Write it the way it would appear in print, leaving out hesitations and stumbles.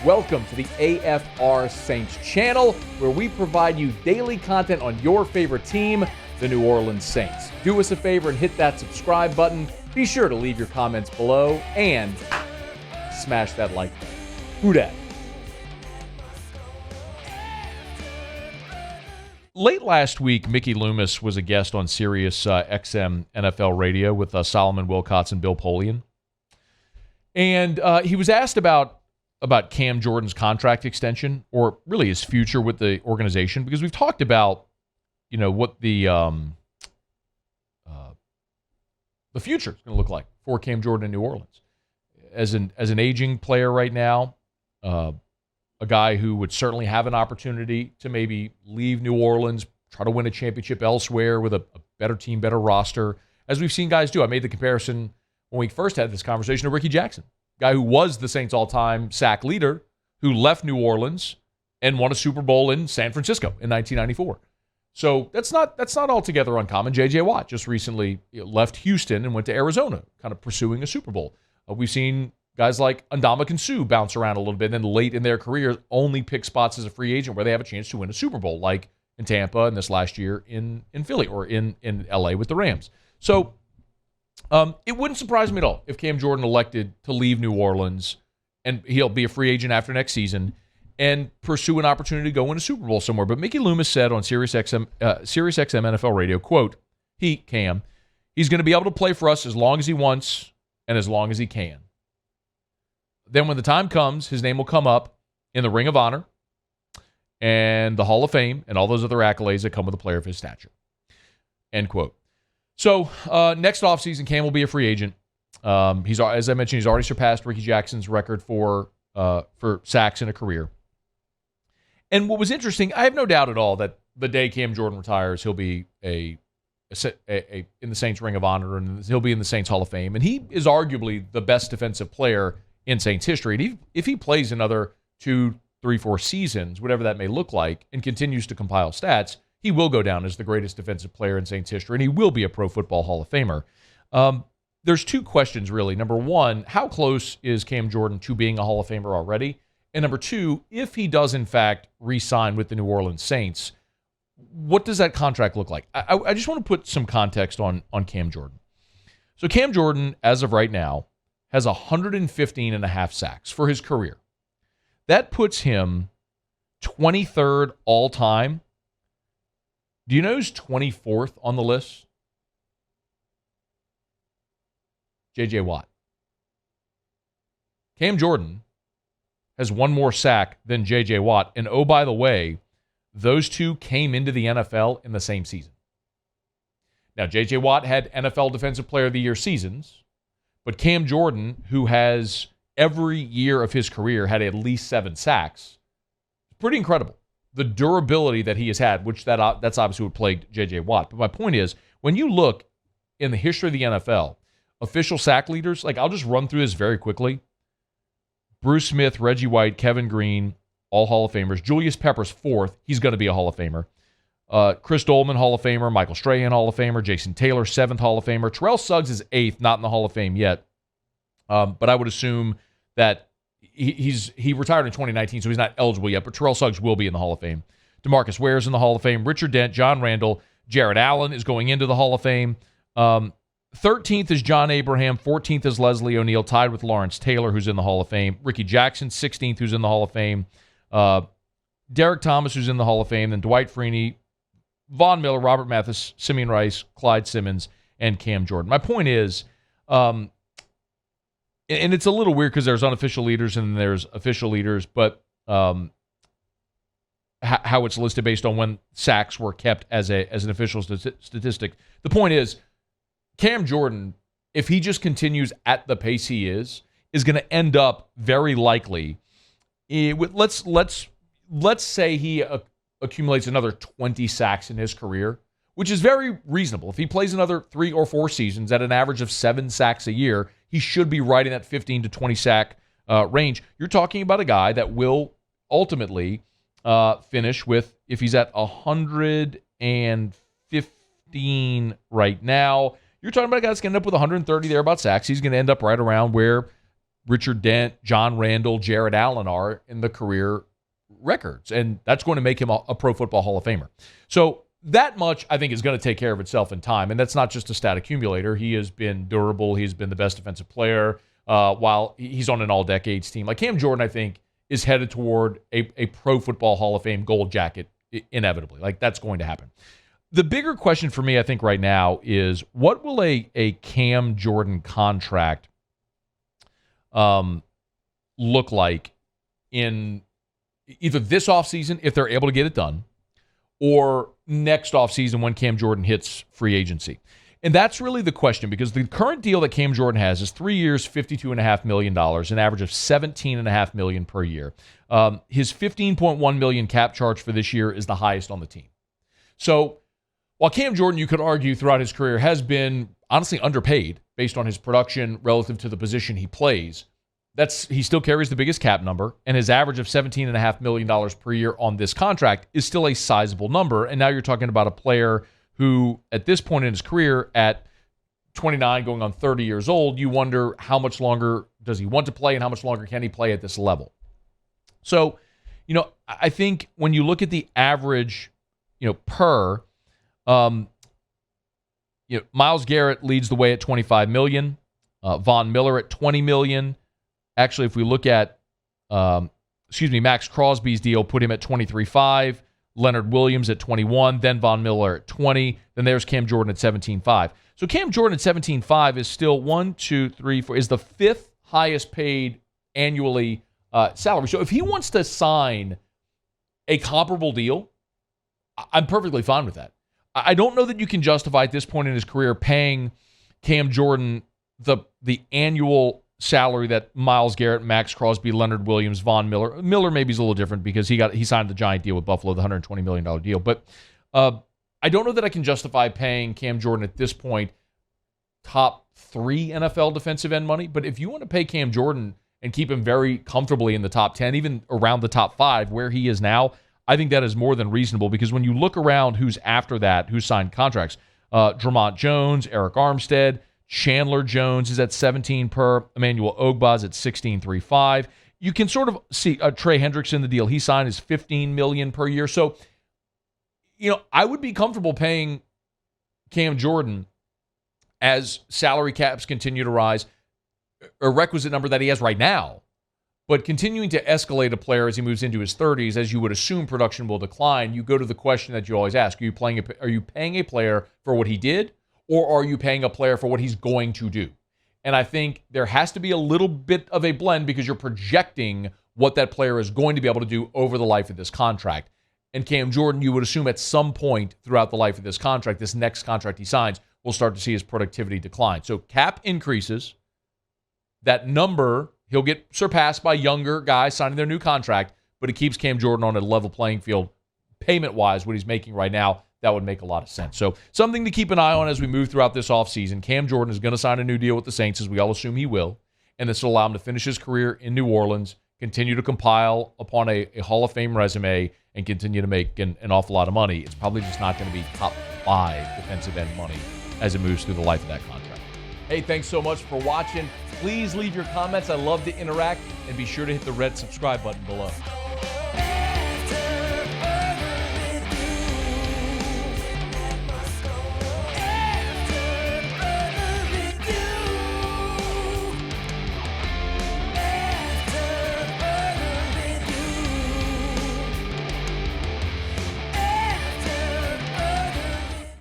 Welcome to the AFR Saints channel, where we provide you daily content on your favorite team, the New Orleans Saints. Do us a favor and hit that subscribe button. Be sure to leave your comments below and smash that like button. Who dat? Late last week, Mickey Loomis was a guest on Sirius XM NFL Radio with Solomon Wilcots and Bill Polian. And he was asked about Cam Jordan's contract extension, or really his future with the organization, because we've talked about, what the future is going to look like for Cam Jordan in New Orleans. As an aging player right now, a guy who would certainly have an opportunity to maybe leave New Orleans, try to win a championship elsewhere with a better team, better roster, as we've seen guys do. I made the comparison when we first had this conversation to Ricky Jackson, guy who was the Saints' all-time sack leader, who left New Orleans and won a Super Bowl in San Francisco in 1994. So that's not altogether uncommon. J.J. Watt just recently left Houston and went to Arizona, kind of pursuing a Super Bowl. We've seen guys like Ndamukong Suh bounce around a little bit, and then late in their career only pick spots as a free agent where they have a chance to win a Super Bowl, like in Tampa and this last year in Philly, or in L.A. with the Rams. So it wouldn't surprise me at all if Cam Jordan elected to leave New Orleans, and he'll be a free agent after next season, and pursue an opportunity to go win a Super Bowl somewhere. But Mickey Loomis said on Sirius XM NFL Radio, quote, Cam, he's going to be able to play for us as long as he wants and as long as he can. Then when the time comes, his name will come up in the Ring of Honor and the Hall of Fame and all those other accolades that come with a player of his stature. End quote. So next offseason, Cam will be a free agent. As I mentioned, he's already surpassed Ricky Jackson's record for sacks in a career. And what was interesting, I have no doubt at all that the day Cam Jordan retires, he'll be in the Saints Ring of Honor, and he'll be in the Saints Hall of Fame. And he is arguably the best defensive player in Saints history. And if he plays another 2, 3, 4 seasons, whatever that may look like, and continues to compile stats, he will go down as the greatest defensive player in Saints history, and he will be a Pro Football Hall of Famer. There's two questions, really. Number one, how close is Cam Jordan to being a Hall of Famer already? And number two, if he does, in fact, re-sign with the New Orleans Saints, what does that contract look like? I just want to put some context on Cam Jordan. So Cam Jordan, as of right now, has 115 and a half sacks for his career. That puts him 23rd all-time. Do you know who's 24th on the list? J.J. Watt. Cam Jordan has one more sack than J.J. Watt. And oh, by the way, those two came into the NFL in the same season. Now, J.J. Watt had NFL Defensive Player of the Year seasons, but Cam Jordan, who has every year of his career had at least 7 sacks, pretty incredible. The durability that he has had, which that's obviously what plagued J.J. Watt. But my point is, when you look in the history of the NFL, official sack leaders, I'll just run through this very quickly. Bruce Smith, Reggie White, Kevin Green, all Hall of Famers. Julius Peppers, 4th. He's going to be a Hall of Famer. Chris Dolman, Hall of Famer. Michael Strahan, Hall of Famer. Jason Taylor, 7th Hall of Famer. Terrell Suggs is 8th, not in the Hall of Fame yet. But I would assume that he retired in 2019, so he's not eligible yet, but Terrell Suggs will be in the Hall of Fame. DeMarcus Ware's in the Hall of Fame. Richard Dent, John Randall, Jared Allen is going into the Hall of Fame. 13th is John Abraham. 14th is Leslie O'Neal, tied with Lawrence Taylor, who's in the Hall of Fame. Ricky Jackson, 16th, who's in the Hall of Fame. Derek Thomas, who's in the Hall of Fame. Then Dwight Freeney, Von Miller, Robert Mathis, Simeon Rice, Clyde Simmons, and Cam Jordan. My point is, and it's a little weird because there's unofficial leaders and there's official leaders, but how it's listed based on when sacks were kept as an official statistic. The point is, Cam Jordan, if he just continues at the pace he is going to end up very likely. Let's say he accumulates another 20 sacks in his career, which is very reasonable. If he plays another 3 or 4 seasons at an average of 7 sacks a year, he should be right in that 15 to 20 sack range. You're talking about a guy that will ultimately finish with, if he's at 115 right now, you're talking about a guy that's going to end up with 130 thereabout sacks. He's going to end up right around where Richard Dent, John Randall, Jared Allen are in the career records. And that's going to make him a Pro Football Hall of Famer. So that much, I think, is going to take care of itself in time. And that's not just a stat accumulator. He has been durable. He's been the best defensive player while he's on an all-decades team. Like Cam Jordan, I think, is headed toward a Pro Football Hall of Fame gold jacket inevitably. Like, that's going to happen. The bigger question for me, I think, right now is what will a Cam Jordan contract look like in either this offseason, if they're able to get it done, or next offseason when Cam Jordan hits free agency? And that's really the question, because the current deal that Cam Jordan has is 3 years, $52.5 million, an average of $17.5 million per year. His $15.1 million cap charge for this year is the highest on the team. So while Cam Jordan, you could argue throughout his career, has been honestly underpaid based on his production relative to the position he plays, he still carries the biggest cap number, and his average of $17.5 million per year on this contract is still a sizable number. And now you're talking about a player who, at this point in his career, at 29, going on 30 years old, you wonder how much longer does he want to play and how much longer can he play at this level. So, I think when you look at the average, per, Myles Garrett leads the way at $25 million, Von Miller at $20 million. Actually, if we look at, Max Crosby's deal, put him at $23.5, Leonard Williams at $21, then Von Miller at $20, then there's Cam Jordan at $17.5. So Cam Jordan at $17.5 is still 1, 2, 3, 4, is the fifth highest paid annually salary. So if he wants to sign a comparable deal, I'm perfectly fine with that. I don't know that you can justify at this point in his career paying Cam Jordan the annual salary that Myles Garrett, Max Crosby, Leonard Williams, Von Miller maybe is a little different because he signed the giant deal with Buffalo, the $120 million deal. But I don't know that I can justify paying Cam Jordan at this point top 3 NFL defensive end money. But if you want to pay Cam Jordan and keep him very comfortably in the top 10, even around the top 5 where he is now, I think that is more than reasonable, because when you look around who's after that, who signed contracts, Dramont Jones, Eric Armstead, Chandler Jones is at 17 per. Emmanuel Ogbah's at 16.35. You can sort of see Trey Hendrickson, the deal he signed is $15 million per year. So, I would be comfortable paying Cam Jordan as salary caps continue to rise, a requisite number that he has right now, but continuing to escalate a player as he moves into his 30s, as you would assume production will decline. You go to the question that you always ask: Are you paying a player for what he did? Or are you paying a player for what he's going to do? And I think there has to be a little bit of a blend, because you're projecting what that player is going to be able to do over the life of this contract. And Cam Jordan, you would assume at some point throughout the life of this contract, this next contract he signs, we'll start to see his productivity decline. So cap increases. That number, he'll get surpassed by younger guys signing their new contract, but it keeps Cam Jordan on a level playing field payment-wise, what he's making right now. That would make a lot of sense. So something to keep an eye on as we move throughout this offseason. Cam Jordan is going to sign a new deal with the Saints, as we all assume he will, and this will allow him to finish his career in New Orleans, continue to compile upon a Hall of Fame resume, and continue to make an awful lot of money. It's probably just not going to be top 5 defensive end money as it moves through the life of that contract. Hey, thanks so much for watching. Please leave your comments. I love to interact, and be sure to hit the red subscribe button below.